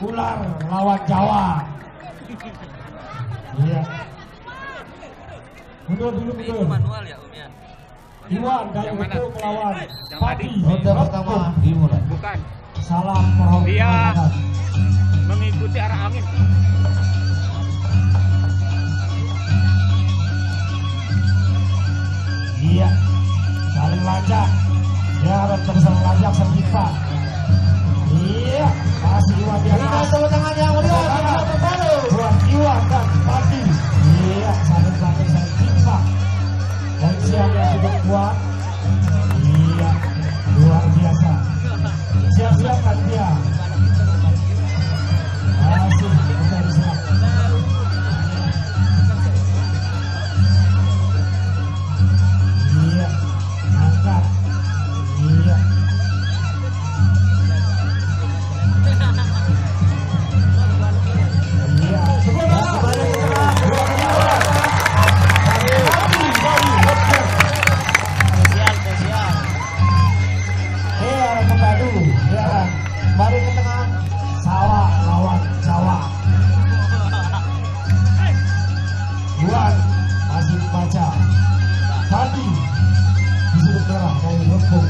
Ular lawan Jawa. Iya. Mundur. Itu manual ya Om ya? Iwan Gayu itu melawan Pati. Ronde pertama dimulai. Bukan. Salam penghormatan. Dia mengikuti arah angin. Iya. Saling lajak. Ya, bersama lajak sertifikat. Iya, masih Iwan di atas. Tepuk tangan yang meriah Buat Iwan dan Pati. Iya, saling banting, saling timpa. Dan siapa yang sudah kuat? Iya, luar biasa. Siap-siap kan dia. Masih kita diserang. Iya, angkat. Iya. Iya, Mari ke tengah. Sawah lawan Jawa. Iwan masih baca. Tadi disuruh merah dari lembung.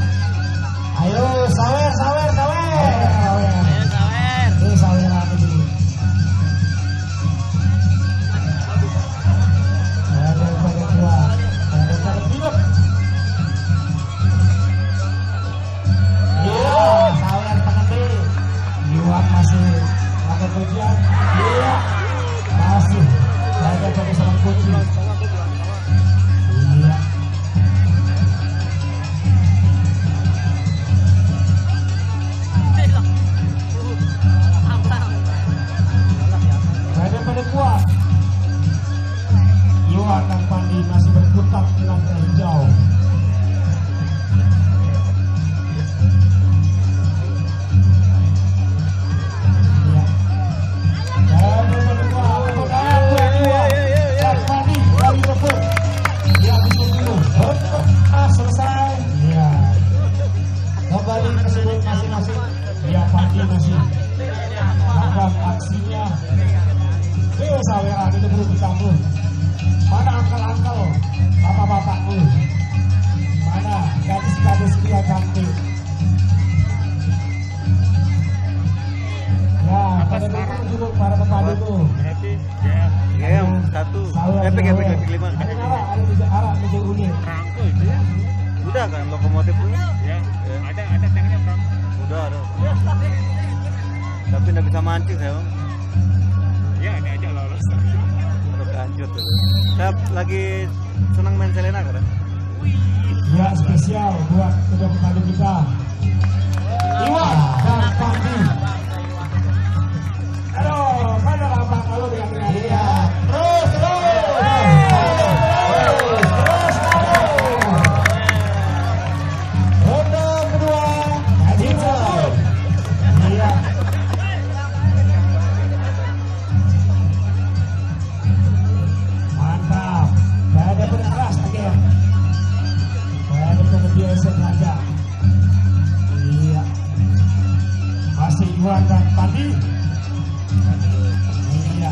Ayo sawer. Ayo sawer. Ini sawer lagi dulu. Ada pada kuat. Ada pada pilek. Iya, sawer pengendali. Iwan masih pakai kuncian. Iya, masih ada pakai salam kunci. Iya. Pada kuat. Iwan dan Pandi masih berkutat di lantai hijau. Selesai. Iya. Kembali ke sudut masing-masing. Iya, Pandi masih melakukan aksinya. Saweran itu perlu ditambah. Mana angkel-angkel bapak-bapakku? Mana gadis-gadis pria cantik? Ya, pada itu duduk para pepadu itu. Berarti ya yang satu. Epic 5. Ada arah menuju unit. Perangko itu ya. Udah kan lokomotif punya? Ya. Ada tanknya perangko. Udah ada. Tapi nggak bisa mancing saya bang. Ya ini aja lolos. Udah lanjut tuh. Saya lagi senang main Selena kan? Ya, spesial buat kedua pepadu kita. Iwan dan Pandi. Aduh, mana abang kalau dengan dia? Terus. Ronde kedua, hijau. Iya. Mantap. Ada berkeras lagi ya. Ada kebiasaan saja. Iya. Masih Iwan dan Pandi. Iya.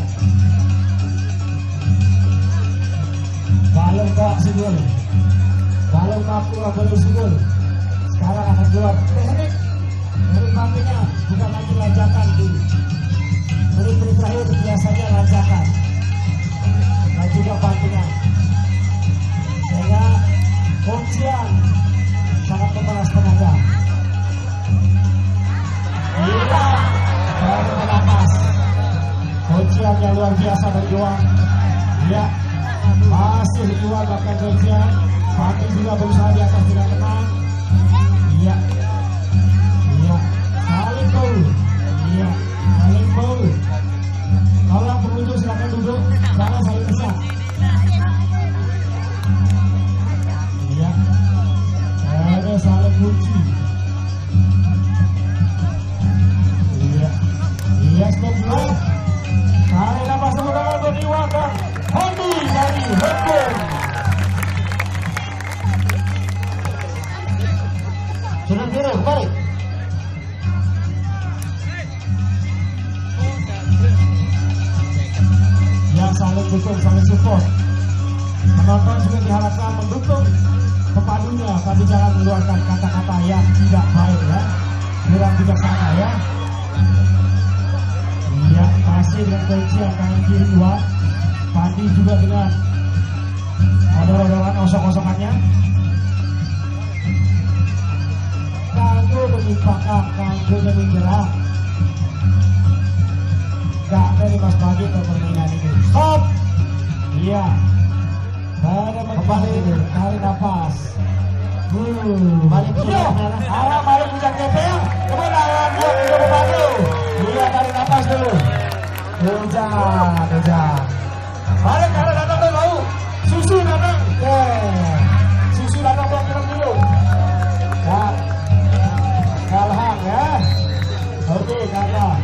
Balong bawa sigul. Balong mampu boleh sigul. Sekarang akan keluar teknik dari Pandinya, bukan lagi lanjakan di menit-menit terakhir biasanya lanjakan. Dan juga Pandinya. Sehingga kuncian sangat memeras tenaga. Iya. Baru bernapas. Kuncian yang luar biasa dari Iwan. Iya. Masih Iwan bahkan kuncian. Pandi juga berusaha di atas tidak tenang. Iya. Iya. Saling bau. Iya. Saling bau. Kalau pengunjung silakan duduk. Jangan saling desak. Iya. Ada saling kunci. Iya. Iya, stop dulu. Tarik nafas sementara untuk Iwan dan Pandi dari Hongkong. juga diharapkan mendukung pepadunya, tapi jangan mengeluarkan kata-kata yang tidak baik ya, kurang bijaksana ya. Iya, masih dengan kuncian tangan kiri dua. Pandi juga dengan odol-odolan osok-osokannya. Kanggo demi pakak, kanggo demi gerak. Gak dari Mas Bagi ke permainan ini. Stop. Iya. Pada kembali tarik nafas. Balik dia. Awal balik bujang DPR. Kemenangan buat Indo Pemadu. Iya, tarik nafas dulu. Hujan. Balik karena datang dulu. Susu datang. Susu datang buat kita dulu. Ya. Kalhang ya. Oke, kakak.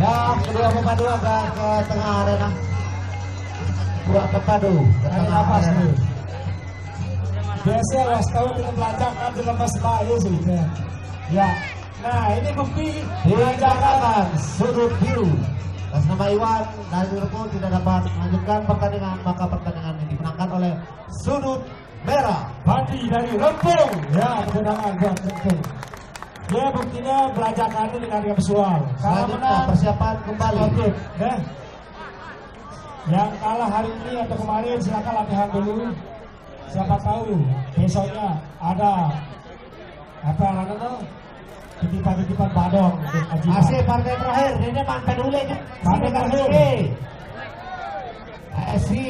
Ya, kedua pemadu agak ke tengah arena. Dua pemadu ke tengah arena. Biasa lah, setahun kita pelajakan di lepas bayi sih. Ya, nah ini bukti pelajakan sudut biru. Atas nama Iwan dari Liverpool tidak dapat melanjutkan pertandingan, maka pertandingan ini dimenangkan oleh sudut merah. Pandi dari Rempung. Ya, kemenangan buat Rempung. Ya, buktinya pelajakan ini dengan visual. Kalau menang persiapan kembali. Oke, deh. Yang kalah hari ini atau kemarin silakan latihan dulu. Siapa tahu besoknya ada apa namanya titipan badong. Masih partai terakhir ini mantan dulu. Partai terakhir. ASI.